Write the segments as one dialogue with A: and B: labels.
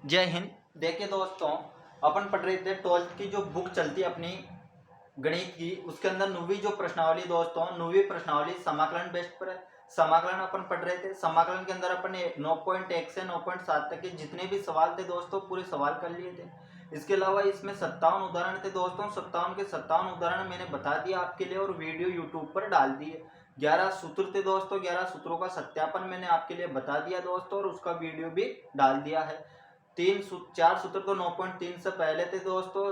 A: जय हिंद। देखिए दोस्तों, अपन पढ़ रहे थे 12th की जो बुक चलती है अपनी गणित की, उसके अंदर 9वीं जो प्रश्नावली दोस्तों, 9वीं प्रश्नावली समाकलन बेस्ड पर है। समाकलन अपन पढ़ रहे थे। समाकलन के अंदर अपन 9.1 से 9.7 तक के जितने भी सवाल थे दोस्तों, पूरे सवाल कर लिए थे। इसके अलावा इसमें 57 उदाहरण थे दोस्तों। 57 के 57 उदाहरण मैंने बता दिया आपके लिए और वीडियो यूट्यूब पर डाल दिए। 11 सूत्र थे दोस्तों। 11 सूत्रों का सत्यापन मैंने आपके लिए बता दिया दोस्तों और उसका वीडियो भी डाल दिया है। 4 सूत्र तो 9.3 से पहले थे दोस्तों,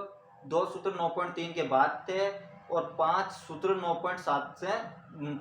A: 2 सूत्र 9.3 के बाद थे और 5 सूत्र 9.7 से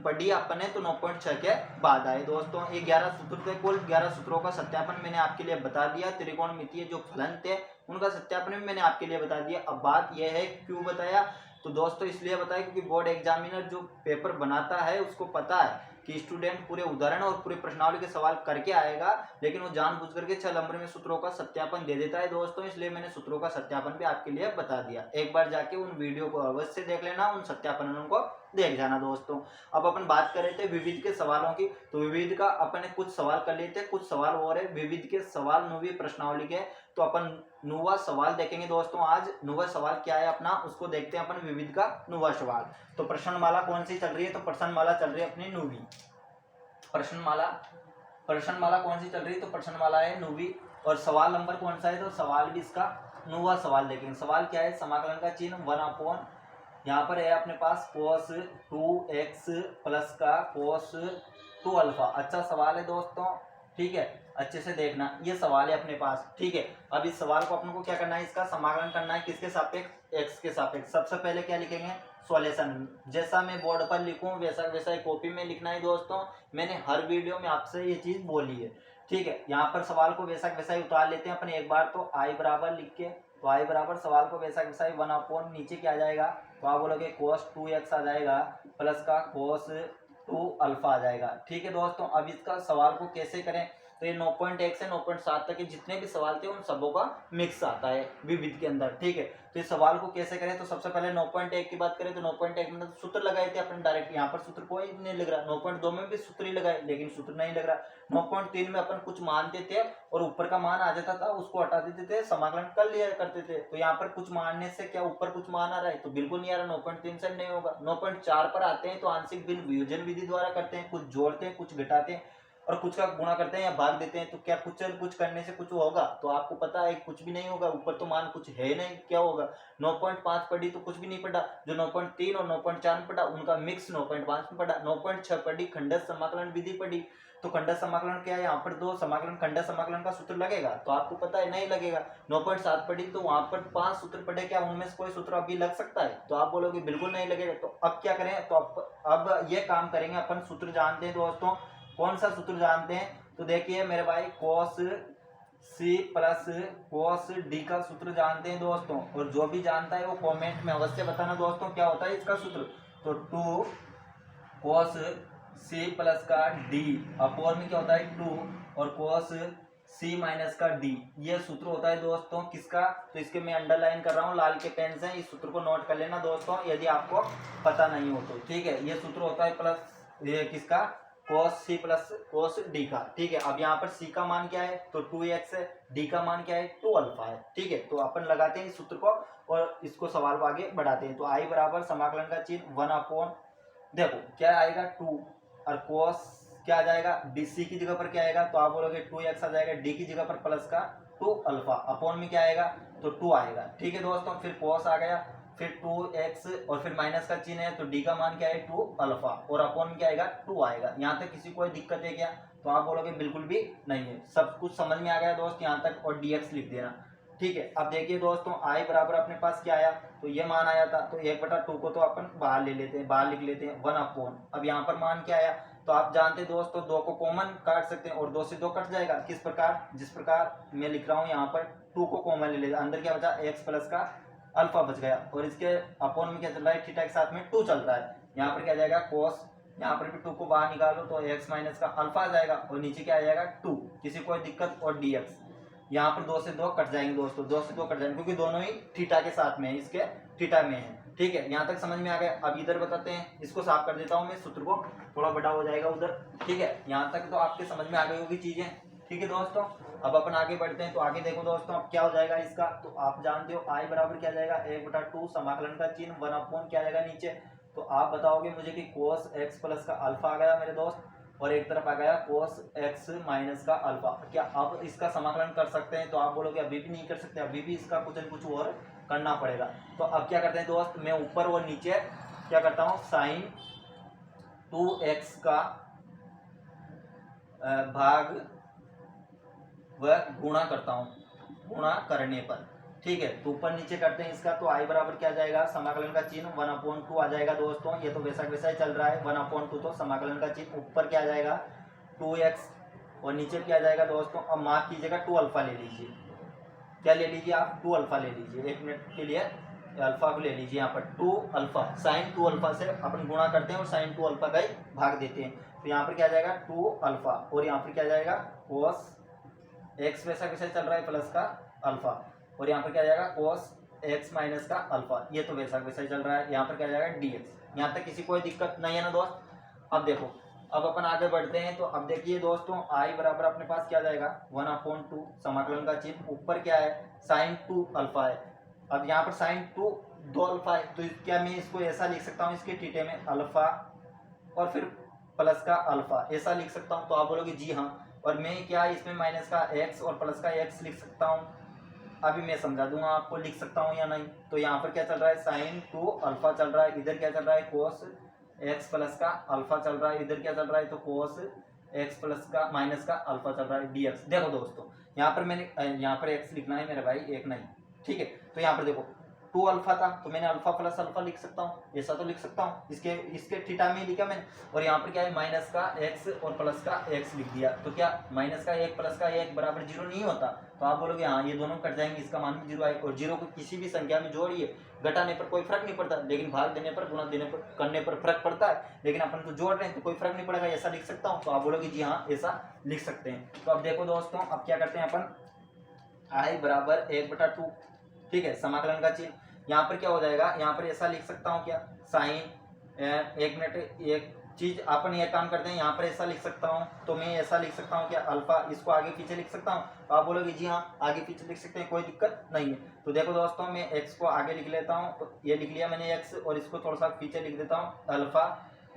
A: पढ़ी अपने तो 9.6 के बाद आए दोस्तों। ये 11 सूत्र थे। कुल 11 सूत्रों का सत्यापन मैंने आपके लिए बता दिया। त्रिकोणमितीय जो फलन थे उनका सत्यापन भी मैंने आपके लिए बता दिया। अब बात यह है क्यों बताया, तो दोस्तों इसलिए बताया क्योंकि बोर्ड एग्जामिनर जो पेपर बनाता है उसको पता है कि स्टूडेंट पूरे उदाहरण और पूरे प्रश्नावली के सवाल करके आएगा, लेकिन वो जानबूझ करके 6 नंबर में सूत्रों का सत्यापन दे देता है दोस्तों। इसलिए मैंने सूत्रों का सत्यापन भी आपके लिए बता दिया। एक बार जाके उन वीडियो को अवश्य देख लेना, उन सत्यापनों को देख जाना दोस्तों। अब अपन बात कर रहे थे विविध के सवालों की, तो विविध का अपन ने कुछ सवाल कर लिए थे, कुछ सवाल और है विविध के सवाल 9वीं प्रश्नावली के। तो अपन 9वां सवाल देखेंगे दोस्तों। आज 9वां सवाल क्या है अपना, उसको देखते हैं अपन। विविध का 9वां सवाल। तो प्रश्नमाला कौन सी चल रही है, तो प्रश्नमाला चल रही है अपनी 9वीं। प्रश्नमाला कौन सी चल रही है, तो प्रश्नमाला है 9वीं। और सवाल नंबर कौन सा है, तो सवाल भी इसका 9वां सवाल देखेंगे। सवाल क्या है, समाकलन का चिन्ह 1/, यहाँ पर है अपने पास cos 2x प्लस का cos 2 अल्फा। अच्छा सवाल है दोस्तों, ठीक है, अच्छे से देखना। ये सवाल है अपने पास, ठीक है। अब इस सवाल को अपन को क्या करना है, इसका समाकलन करना है किसके सापेक्ष, x के सापेक्ष। सबसे पहले क्या लिखेंगे, सॉल्यूशन। जैसा मैं बोर्ड पर लिखूं वैसा वैसा कॉपी में लिखना है दोस्तों। मैंने हर वीडियो में आपसे ये चीज बोली है, ठीक है। यहाँ पर सवाल को वैसा वैसा ही उतार लेते हैं अपन एक बार। तो i बराबर लिख के, तो i बराबर सवाल को वैसा वैसा ही 1/, नीचे क्या आ जाएगा, तो आप बोलोगे cos 2x आ जाएगा प्लस का cos 2 अल्फा आ जाएगा, ठीक है दोस्तों। अब इसका सवाल को कैसे करें, तो ये 9.1 से 9.7 तक के जितने भी सवाल थे उन सबों का मिक्स आता है विविध के अंदर, ठीक है। तो इस सवाल को कैसे करें, तो सबसे पहले 9.1 की बात करें तो 9.1 में तो सूत्र लगाए थे अपन डायरेक्ट। यहाँ पर सूत्र कोई नहीं लग रहा। 9.2 में भी सूत्र ही लगाए लेकिन सूत्र नहीं लग रहा। 9.3 में अपन कुछ मानते थे और ऊपर का मान आ जाता था, उसको हटा देते थे, समाकलन कर लिया करते थे। तो यहाँ पर कुछ मानने से क्या ऊपर कुछ मान आ रहा है, तो बिल्कुल नहीं आ रहा। 9.3 से नहीं होगा। 9.4 पर आते हैं तो आंशिक भिन्न वियोजन विधि द्वारा करते हैं, कुछ जोड़ते हैं कुछ घटाते हैं और कुछ का गुणा करते हैं या भाग देते हैं। तो क्या कुछ करने से कुछ होगा, तो आपको पता है कुछ भी नहीं होगा। ऊपर तो मान कुछ है नहीं, क्या होगा। 9.5 पढ़ी तो कुछ भी नहीं पढ़ा। जो 9.3 और 9.4 में पढ़ा उनका मिक्स 9.5 में पढ़ा। 9.6 पढ़ी, खंडस समाकलन विधि पढ़ी। तो खंडस समाकलन क्या है, यहाँ पर 2 समाकलन खंडस समाकलन का सूत्र लगेगा, तो आपको पता है नहीं लगेगा। 9.7 पढ़ी तो वहां पर 5 सूत्र पढ़े, क्या उनमें से कोई सूत्र अभी लग सकता है, तो आप बोलोगे बिल्कुल नहीं लगेगा। तो अब क्या करें, तो अब ये काम करेंगे अपन। सूत्र जानते हैं दोस्तों, कौन सा सूत्र जानते हैं, तो देखिए मेरे भाई cos c plus cos d का सूत्र जानते हैं दोस्तों। और जो भी जानता है वो कमेंट में अवश्य बताना दोस्तों क्या होता है इसका सूत्र। तो 2 cos c प्लस का d अपोर में क्या होता है 2 और cos c माइनस का d, ये सूत्र होता है दोस्तों किसका, तो इसके मैं अंडरलाइन कर रहा हूँ लाल के पेन से। इस सूत्र को नोट कर लेना दोस्तों यदि आपको पता नहीं हो तो, ठीक है। ये सूत्र होता है प्लस ये किसका, cos c plus cos d का, ठीक है। अब यहाँ पर c का मान क्या है, तो 2x है, d का मान क्या है 2 अल्फा है, ठीक है। तो अपन लगाते हैं इस सूत्र को और इसको सवाल को आगे बढ़ाते हैं। तो i बराबर समाकलन का चिन्ह 1/, देखो क्या आएगा 2 और cos क्या आ जाएगा, dc की जगह पर क्या आएगा, तो आप बोलोगे 2x आ जाएगा, d की जगह पर प्लस का 2 अल्फा, अपॉन में क्या आएगा, तो 2 आएगा, ठीक है दोस्तों। फिर cos आ गया, फिर 2x और फिर माइनस का चिन्ह है तो d का मान क्या है 2 अल्फा और अपॉन में क्या आएगा 2 आएगा। यहाँ तक किसी कोई दिक्कत है क्या, तो आप बोलोगे बिल्कुल भी नहीं है, सब कुछ समझ में आ गया दोस्त यहाँ तक। और dx लिख देना, ठीक है। अब देखिए दोस्तों i बराबर अपने पास क्या आया, तो ये मान आया था, तो 1/2 को तो अपन बाहर ले लेते हैं, बाहर लिख लेते हैं 1/। अब यहाँ पर मान क्या आया, तो आप जानते हैं दोस्तों 2 को कॉमन काट सकते हैं और 2 से 2 कट जाएगा। किस प्रकार, जिस प्रकार मैं लिख रहा हूँ यहाँ पर 2 को कॉमन ले लेते, अंदर क्या बचा x प्लस का अल्फा बच गया और इसके अपॉन में क्या चल रहा है, थीटा के साथ में 2 चल रहा है। यहाँ पर क्या जाएगा cos, यहाँ पर भी 2 को बाहर निकालो तो x माइनस का अल्फा आ जाएगा और नीचे क्या आ जाएगा 2, किसी कोई दिक्कत। और dx यहाँ पर 2 से 2 कट जाएंगे दोस्तों, 2 से 2 कट जाएंगे क्योंकि दोनों ही थीटा के साथ में है, इसके थीटा में है, ठीक है। यहाँ तक समझ में आ गया। अब इधर बताते हैं, इसको साफ कर देता हूँ मैं, सूत्र को थोड़ा बड़ा हो जाएगा उधर, ठीक है। यहाँ तक तो आपके समझ में आ गई होगी चीजें, ठीक है दोस्तों। अब अपन आगे बढ़ते हैं, तो आगे देखो दोस्तों अब क्या हो जाएगा इसका, तो आप जानते हो आई बराबर क्या जाएगा 1/2 समाकलन का चिन्ह 1 क्या जाएगा नीचे। तो आप बताओगे मुझे कि cos x प्लस का अल्फा आ गया मेरे दोस्त, और एक तरफ आ गया cos x माइनस का अल्फा। क्या अब इसका समाकलन कर सकते हैं, तो आप बोलोगे अभी भी नहीं कर सकते, अभी भी इसका कुछ न कुछ और करना पड़ेगा। तो अब क्या करते हैं दोस्त, मैं ऊपर और नीचे क्या करता हूँ, साइन 2x का भाग व गुणा करता हूँ, गुणा करने पर, ठीक है। तो ऊपर नीचे करते हैं इसका, तो आई बराबर क्या जाएगा, समाकलन का चिन्ह 1/2 आ जाएगा दोस्तों। ये तो वैसा वैसा ही चल रहा है 1/2, तो समाकलन का चिन्ह ऊपर क्या आ जाएगा 2x, और नीचे क्या आ जाएगा दोस्तों, अब माफ कीजिएगा 2 अल्फा ले लीजिए। क्या ले लीजिए आप, 2 अल्फा ले लीजिए, 1 मिनट के लिए अल्फा को ले लीजिए। यहाँ पर 2 अल्फा, साइन 2 अल्फा से अपन गुणा करते हैं और साइन 2 अल्फा का ही भाग देते हैं। तो यहाँ पर क्या जाएगा 2 अल्फा, और यहाँ पर क्या जाएगा कोस एक्स वैसा वैसा चल रहा है प्लस का अल्फा, और यहाँ पर क्या जाएगा कोस एक्स माइनस का अल्फा, ये तो वैसा वैसा चल रहा है। यहाँ पर क्या जाएगा dx। यहाँ तक किसी कोई दिक्कत नहीं है ना दोस्त। अब देखो, अब अपन आगे बढ़ते हैं, तो अब देखिए दोस्तों आई बराबर अपने पास क्या जाएगा 1/2 समाकलन का चिन्ह ऊपर क्या है साइन 2 अल्फा है। अब यहाँ पर साइन 2 अल्फा है, तो क्या मैं इसको ऐसा लिख सकता हूँ, इसके थीटे में अल्फा और फिर प्लस का अल्फा ऐसा लिख सकता हूँ। तो आप बोलोगे जी हाँ, और मैं क्या इसमें माइनस का एक्स और प्लस का एक्स लिख सकता हूँ, अभी मैं समझा दूंगा आपको लिख सकता हूँ या नहीं। तो यहाँ पर क्या चल रहा है साइन 2 अल्फा चल रहा है, इधर क्या चल रहा है कोस एक्स प्लस का अल्फा चल रहा है, इधर क्या चल रहा है तो कोस एक्स प्लस का माइनस का अल्फा चल रहा है dx। देखो दोस्तों यहाँ पर मैंने यहाँ पर एक्स लिखना है मेरे भाई, एक नहीं, ठीक है। तो यहाँ पर देखो 2 अल्फा था, तो मैंने अल्फा प्लस अल्फा लिख सकता हूँ, ऐसा तो लिख सकता हूँ, इसके थीटा में लिखा मैंने। और यहाँ पर क्या है माइनस का एक्स और प्लस का एक्स लिख दिया, तो क्या माइनस का 1 प्लस का 1 बराबर 0 नहीं होता। तो आप बोलोगे हाँ ये दोनों कट जाएंगे, इसका मान भी 0 आए। और 0 को किसी भी संख्या में जोड़िए, घटाने पर कोई फर्क नहीं पड़ता, लेकिन भाग देने पर गुणा देने पर करने पर फर्क पड़ता है, लेकिन अपन तो जोड़ रहे हैं तो कोई फर्क नहीं पड़ेगा, ऐसा लिख सकता हूँ। तो आप बोलोगे जी हाँ ऐसा लिख सकते हैं। तो अब देखो दोस्तों अब क्या करते हैं अपन, आई बराबर 1/2, ठीक है, समाकलन का चिन्ह यहाँ पर क्या हो जाएगा, यहाँ पर ऐसा लिख सकता हूँ क्या साइन, एक मिनट, एक चीज अपन ये काम करते हैं, यहाँ पर ऐसा लिख सकता हूँ, तो मैं ऐसा लिख सकता हूँ क्या अल्फा, इसको आगे पीछे लिख सकता हूँ। तो आप बोलोगे जी हाँ आगे पीछे लिख सकते हैं, कोई दिक्कत नहीं है। तो देखो दोस्तों मैं एक्स को आगे लिख लेता हूँ, तो ये लिख लिया मैंने एक्स, और इसको थोड़ा सा पीछे लिख देता हूँ अल्फा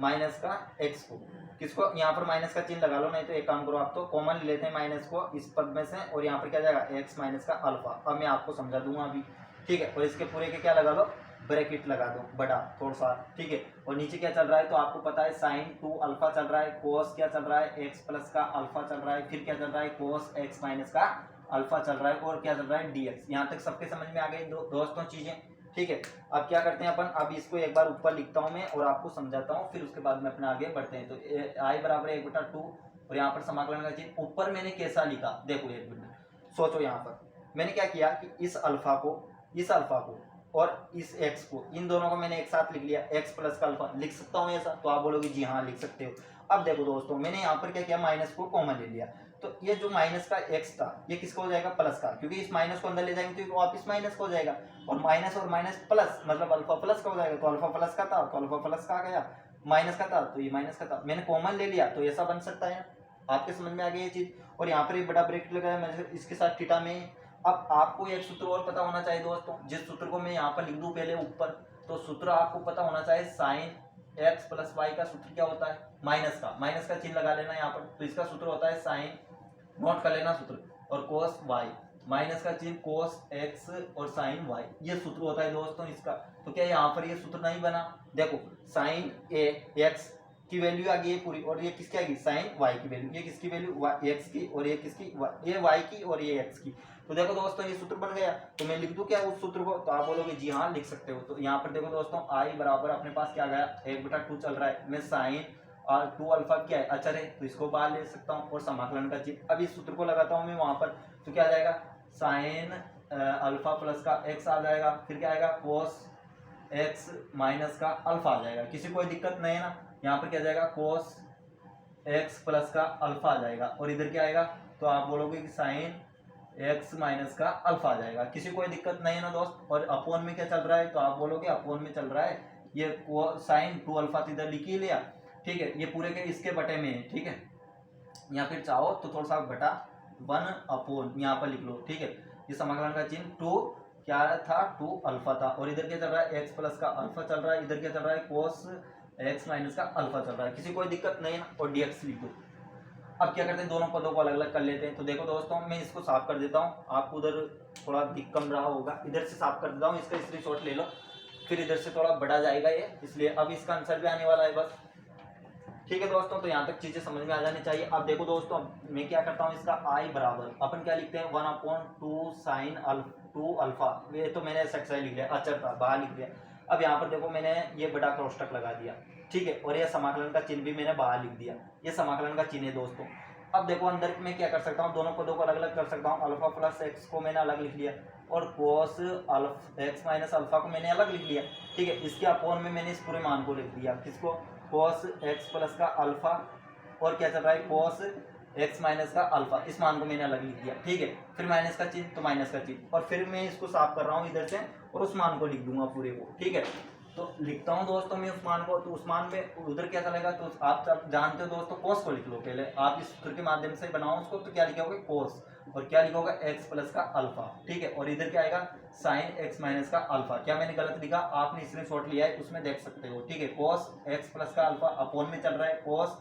A: माइनस का एक्स को, किसको यहाँ पर माइनस का चिन्ह लगा लो, नहीं तो एक काम करो आप तो कॉमन लेते हैं माइनस को इस पद में से, और यहाँ पर क्या जाएगा एक्स माइनस का अल्फा। अब मैं आपको समझा दूंगा अभी, ठीक है। और इसके पूरे के क्या लगा लो ब्रैकेट लगा दो बड़ा थोड़ा सा, ठीक है। और नीचे क्या चल रहा है, तो आपको पता है साइन 2 अल्फा चल रहा है, कोस क्या चल रहा है एक्स प्लस का अल्फा चल रहा है, फिर क्या चल रहा है कोस एक्स माइनस का अल्फा चल रहा है, और क्या चल रहा है dx। यहाँ तक सबके समझ में आ गई दोस्तों चीजें, ठीक है। अब क्या करते हैं अपन, अब इसको एक बार ऊपर लिखता हूँ मैं और आपको समझाता हूँ, फिर उसके बाद में अपने आगे बढ़ते हैं। तो आई बराबर 1/2, और यहाँ पर समाकलन का चिन्ह ऊपर मैंने कैसा लिखा, देखो एक मिनट सोचो। यहाँ पर मैंने क्या किया कि इस अल्फा को और इस x को, इन दोनों को मैंने एक साथ लिख लिया, x प्लस का अल्फा लिख सकता हूँ ऐसा। तो आप बोलोगे जी हाँ लिख सकते हो। अब देखो दोस्तों मैंने यहाँ पर क्या किया, माइनस को कॉमन ले लिया, तो ये जो माइनस का x था ये किसका हो जाएगा प्लस का, क्योंकि इस माइनस को अंदर ले जाएंगे तो वापस माइनस का हो जाएगा, और माइनस प्लस मतलब अल्फा प्लस का हो जाएगा। तो अल्फा प्लस का था तो अल्फा प्लस का आ गया, माइनस का था तो ये माइनस का था, मैंने कॉमन ले लिया तो ऐसा बन सकता है। आपके समझ में आ गई ये चीज। और यहाँ पर एक बड़ा ब्रैकेट लगाया मैंने इसके साथ थीटा में। अब आपको एक सूत्र और पता होना चाहिए दोस्तों, जिस सूत्र को मैं यहाँ पर लिख दूं पहले ऊपर, तो सूत्र आपको पता होना चाहिए साइन एक्स प्लस वाई का सूत्र क्या होता है, माइनस का चिन्ह लगा लेना यहाँ पर। तो इसका सूत्र होता है साइन, नोट कर लेना सूत्र, और कोस वाई, माइनस का चिन्ह कोस एक्स और साइन वाई, ये सूत्र होता है दोस्तों इसका। तो क्या यहाँ पर ये सूत्र नहीं बना, देखो साइन एक्स की वैल्यू आ गई है पूरी, और ये किसकी आएगी साइन वाई की वैल्यू, ये किसकी वैल्यू एक्स की, और ये किसकी ये वाई की और ये एक्स की। तो देखो दोस्तों ये सूत्र बन गया। तो मैं लिख दूं क्या उस सूत्र को, तो आप बोलोगे जी हाँ लिख सकते हो। तो यहाँ पर देखो दोस्तों आई बराबर अपने पास क्या गया 1/2 चल रहा है, मैं साइन और 2 अल्फा क्या है अचर है तो इसको बाहर ले सकता हूँ, और समाकलन का चिन्ह अब इस सूत्र को लगाता हूँ मैं वहां पर, तो क्या आ जाएगा साइन अल्फा प्लस का एक्स आ जाएगा, फिर क्या आएगा कोस एक्स माइनस का अल्फा आ जाएगा। किसी कोई दिक्कत नहीं है ना। यहाँ पर क्या जाएगा कोस एक्स प्लस का अल्फा आ जाएगा, और इधर क्या आएगा, तो आप बोलोगे कि साइन एक्स माइनस का अल्फा आ जाएगा। किसी कोई दिक्कत नहीं है ना दोस्त। और अपोन में क्या चल रहा है, तो आप बोलोगे अपोन में चल रहा है ये साइन 2 अल्फा तो इधर लिख ही लिया, ठीक है, ये पूरे के इसके बटे में है, ठीक है। या फिर चाहो तो थोड़ा सा बटा 1 अपॉन, यहाँ पर लिख लो, ठीक है। ये समाकलन का चिन्ह 2 क्या था, 2 अल्फा था, और इधर क्या चल रहा है, एक्स प्लस का अल्फा चल रहा है, इधर क्या चल रहा है, कोस एक्स माइनस का अल्फा चल रहा है। किसी कोई दिक्कत नहीं है ना, और dx लिख दो। अब क्या करते हैं, दोनों पदों को अलग अलग कर लेते हैं। तो देखो दोस्तों, मैं इसको साफ कर देता हूँ, आपको उधर थोड़ा दिक्कत कम रहा होगा, इधर से साफ कर देता हूँ, इसका स्क्रीनशॉट ले लो, फिर इधर से थोड़ा बड़ा जाएगा ये, इसलिए अब इसका आंसर भी आने वाला है बस, ठीक है दोस्तों। तो यहाँ तक चीजें समझ में आ जानी चाहिए। अब देखो दोस्तों, मैं क्या करता हूँ, इसका आई बराबर अपन क्या लिखते हैं, 1/2 साइन 2 अल्फा, ये तो मैंने एक्सरसाइज लिख लिया, अचर था बाहर लिख दिया। अब यहाँ पर देखो, मैंने ये बड़ा क्रॉसटक लगा दिया, ठीक है, और ये समाकलन का चिन्ह भी मैंने बाहर लिख दिया, ये समाकलन का चिन्ह है दोस्तों। अब देखो अंदर में क्या कर सकता हूँ, दोनों पदों को अलग अलग कर सकता हूँ। अल्फा प्लस एक्स को मैंने अलग लिख लिया, और कोस एक्स माइनस अल्फा को मैंने अलग लिख लिया, ठीक है। इसके अपोन में मैंने इस पूरे मान को लिख दिया, किसको, कोस एक्स प्लस का अल्फा, और क्या चल रहा है, कोस एक्स माइनस का अल्फा, इस मान को मैंने अलग लिख दिया, ठीक है। फिर माइनस का चिन्ह तो माइनस का चिन्ह, और फिर मैं इसको साफ कर रहा हूँ इधर से, और उस मान को लिख दूंगा पूरे को, ठीक है। तो लिखता हूँ दोस्तों मैं उस मान को, तो उस मान में उधर क्या चलेगा, तो आप सब जानते हो दोस्तों, कोस को लिख लो पहले, आप इस सूत्र के माध्यम से बनाओ उसको, तो क्या लिखोगे, कोस, और क्या लिखोगे, एक्स प्लस का अल्फा, ठीक है। और इधर क्या आएगा, साइन एक्स माइनस का अल्फा। क्या मैंने गलत लिखा, आपने स्क्रीनशॉट लिया है, उसमें देख सकते हो, ठीक है। कोस एक्स प्लस का अल्फा अपोन में चल रहा है, कोस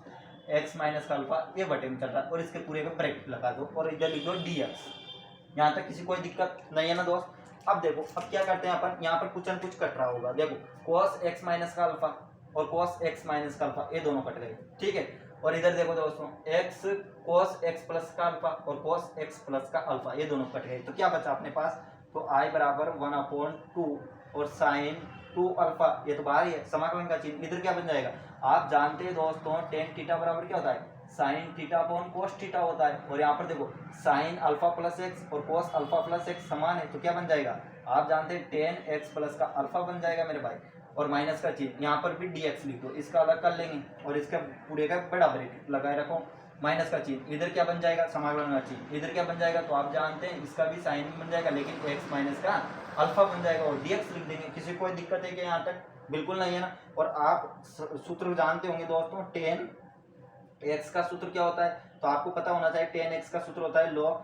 A: एक्स माइनस का अल्फा ये बटे में चल रहा है, और इसके पूरे में ब्रैकेट लगा दो, और इधर लिख दो dx। यहाँ तक किसी कोई दिक्कत नहीं है ना दोस्त। अब देखो, अब क्या करते हैं अपन, यहाँ पर कुछ न कुछ कट रहा होगा, देखो कोस एक्स माइनस का अल्फा और कोस एक्स माइनस का अल्फा, ये दोनों कट गए, ठीक है। और इधर देखो दोस्तों, एक्स कोस एक्स प्लस का अल्फा और कोस एक्स प्लस का अल्फा, ये दोनों कट गए, तो क्या बचा अपने पास, तो आई बराबर 1/2 और साइन 2 अल्फा, ये तो बाहर ही है, समाकलन का चिन्ह इधर क्या बन जाएगा, आप जानते हैं दोस्तों टेन थीटा बराबर क्या होता है, sine theta upon cos theta होता है। और यहाँ पर देखो साइन अल्फा प्लस एक्स और कोस अल्फा प्लस एक्स समान है, तो क्या बन जाएगा, आप जानते हैं टेन एक्स प्लस का अल्फा बन जाएगा मेरे भाई, और माइनस का चिन्ह यहाँ पर भी dx लिख दो, इसका अलग कर लेंगे, और इसका पूरे का बड़ा ब्रैकेट लगाए रखो, माइनस का चिन्ह इधर क्या बन जाएगा, समाकलन का चिन्ह इधर क्या बन जाएगा, तो आप जानते हैं इसका भी साइन बन जाएगा, लेकिन एक्स माइनस का अल्फा बन जाएगा, और dx लिख देंगे। किसी कोई दिक्कत है कि यहाँ तक, बिल्कुल नहीं है ना। और आप सूत्र जानते होंगे दोस्तों, टेन एक्स का सूत्र क्या होता है, तो आपको पता होना चाहिए, टेन एक्स का सूत्र होता है log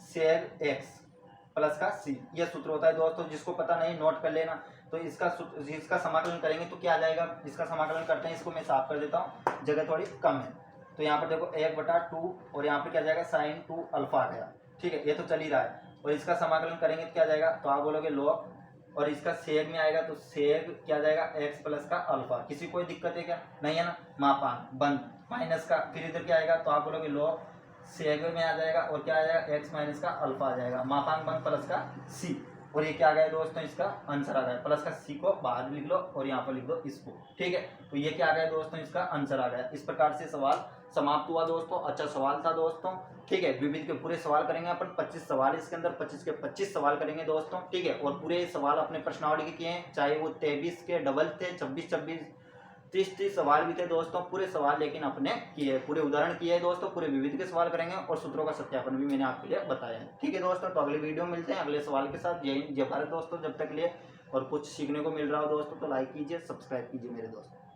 A: सेक एक्स प्लस का सी, ये सूत्र होता है दोस्तों, जिसको पता नहीं नोट कर लेना। तो इसका समाकलन करेंगे तो क्या आ जाएगा, इसका समाकलन करते हैं, इसको मैं साफ कर देता हूँ, जगह थोड़ी कम है। तो यहाँ पर देखो 1/2 और यहाँ पर क्या जाएगा, साइन 2 अल्फा आ गया, ठीक है, ये तो चल ही रहा है। और इसका समाकलन करेंगे तो क्या जाएगा, तो आप बोलोगे log, और इसका सेग में आएगा तो सेग क्या जाएगा, एक्स प्लस का अल्फा। किसी कोई दिक्कत है क्या, नहीं है ना, मापान बंद, माइनस का, फिर इधर क्या आएगा, तो आप बोलोगे log सेग में आ जाएगा, और क्या आ जाएगा, एक्स माइनस का अल्फा आ जाएगा, मापान बंद प्लस का सी, और ये क्या आ गया दोस्तों, इसका आंसर आ गया, प्लस का सी को बाहर लिख लो और यहाँ पर लिख दो इसको, ठीक है। तो ये क्या आ गया दोस्तों, इसका आंसर आ गया। इस प्रकार से सवाल समाप्त हुआ दोस्तों, अच्छा सवाल था दोस्तों, ठीक है। विविध के पूरे सवाल करेंगे अपन, 25 सवाल इसके अंदर, 25 के 25 सवाल करेंगे दोस्तों, ठीक है। और पूरे सवाल अपने प्रश्नावली के किए हैं, चाहे वो 23 के डबल थे, 26 30 सवाल भी थे दोस्तों, पूरे सवाल लेकिन अपने किए, पूरे उदाहरण किए दोस्तों, पूरे विविध के सवाल करेंगे, और सूत्रों का सत्यापन भी मैंने आपके लिए बताया है, ठीक है दोस्तों। तो अगले वीडियो में मिलते हैं अगले सवाल के साथ। जय हिंद जय भारत दोस्तों, जब तक लिए, और कुछ सीखने को मिल रहा हो दोस्तों तो लाइक कीजिए, सब्सक्राइब कीजिए मेरे दोस्तों।